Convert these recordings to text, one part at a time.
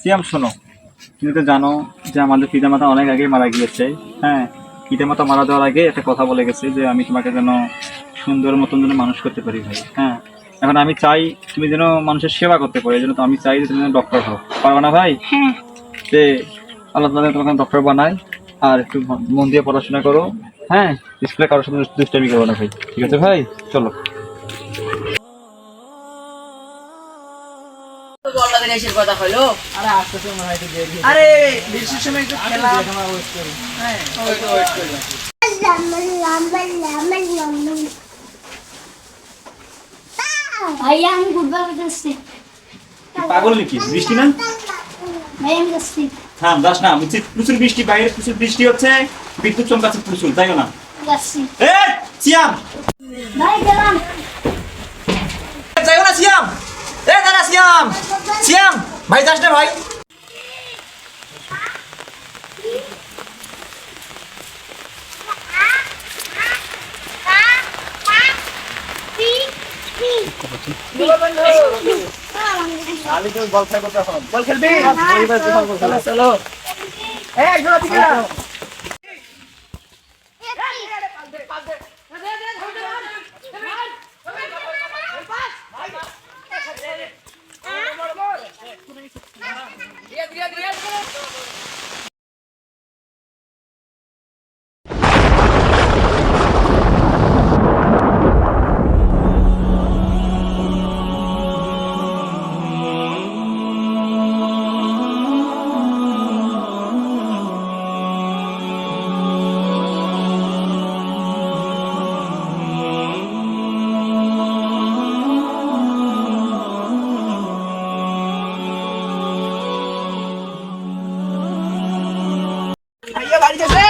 সিয়াম শোনো, তুমি তো জানো যে আমাদের পিতামাতা অনেক আগে মারা গিয়েছে। হ্যাঁ, পিতামাতা মারা যাওয়ার আগে একটা কথা বলে গেছে যে আমি তোমাকে যেন সুন্দর মতন যেন মানুষ করতে পারি ভাই। হ্যাঁ, এখন আমি চাই তুমি যেন মানুষের সেবা করতে পারো, এই জন্য তো আমি চাই যে তুমি যেন ডক্টর হও। পারবে না ভাই? হ্যাঁ। যে আল্লাহ তাআলা তোমাকে ডক্টর বানায়, আর একটু মন দিয়ে পড়াশোনা করো। হ্যাঁ, স্কুলে কারোর সাথে দুষ্টামি করো না ভাই, ঠিক আছে ভাই? চলো। বাংলাদেশের কথা হলো, আরে আসতে তো মনে হয় একটু দেরি। আরে বৃষ্টির সময় একটু খেলা। ওয়েট করি। হ্যাঁ, ওয়েট করি। ভাইয়া আমি ফুটবল খেলতেছি। পাগল নাকি? বৃষ্টি না? ভাই আমি যাচ্ছি। থাম, যাস না। বুঝছি প্রচুর বৃষ্টি, বাইরে প্রচুর বৃষ্টি হচ্ছে, বিদ্যুৎ চমকাচ্ছে প্রচুর, তাই না? যাচ্ছি। এই সিয়াম, ভাই গেলাম। যাইও না সিয়াম। দাঁড়া সিয়াম। সিয়াম, ভাই যাস না ভাই। আমি তো বল খেলবো এখন। বল খেলবি? চলো চলো। এই জোড়া দিকে না। ভাইয়া বাড়ি যাচ্ছে?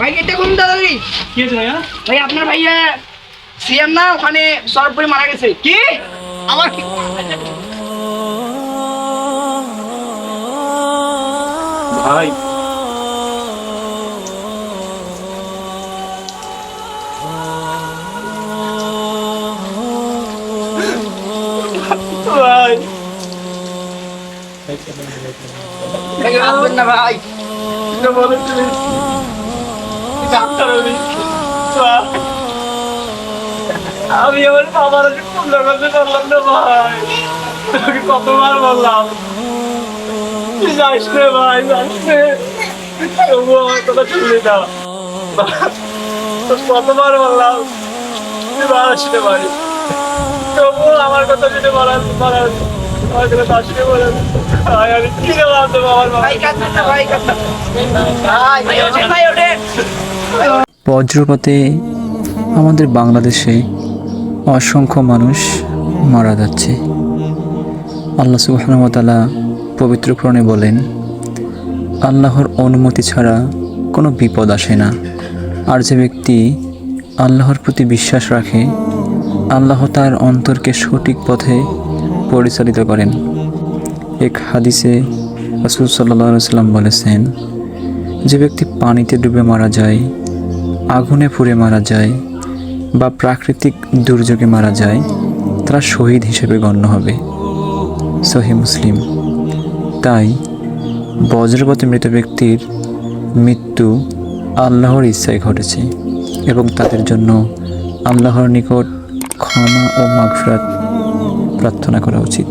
ভাই এটা কোন দাদারি? কি হয়েছে ভাইয়া? ভাই আপনার ভাইয়া সিএম না ওখানে সরপুরে মারা গেছে। কি? আমার কি? ভাই ভাই আসবেন না ভাই। আমি আমার বাবার পূর্ণ করতে পারলাম না ভাই, তোকে কতবার বললাম যাইস রে ভাই, যাইস রে, তবু আমার কথা শুনলি না। কতবার বললাম তুই বাড়াস রে ভাই, তবু আমার কথা শুনে বাড়াস বাড়াস আমার কথা বাসনে বলেন। আমি কি রে বাদ দেবো আমার ভাই কাঁদবেন না ভাই, কাঁদবেন না। ভাই ওঠেন, ভাই ওঠেন। বজ্রপাতে আমাদের বাংলাদেশে অসংখ্য মানুষ মারা যাচ্ছে। আল্লাহ সুবহানাহু ওয়া তাআলা পবিত্র কোরআনে বলেন, আল্লাহর অনুমতি ছাড়া কোনো বিপদ আসে না। আর যে ব্যক্তি আল্লাহর প্রতি বিশ্বাস রাখে, আল্লাহ তার অন্তরকে সঠিক পথে পরিচালিত করেন। এক হাদিসে রাসূল সাল্লাল্লাহু আলাইহি ওয়াসাল্লাম বলেছেন, যে ব্যক্তি পানিতে ডুবে মারা যায়, আগুনে পুড়ে মারা যায় বা প্রাকৃতিক দুর্যোগে মারা যায়, তারা শহীদ হিসেবে গণ্য হবে। সহিহ মুসলিম। তাই বজ্রপাতে মৃত ব্যক্তির মৃত্যু আল্লাহর ইচ্ছায় ঘটেছে এবং তাদের জন্য আল্লাহর নিকট ক্ষমা ও মাগফিরাত প্রার্থনা করা উচিত।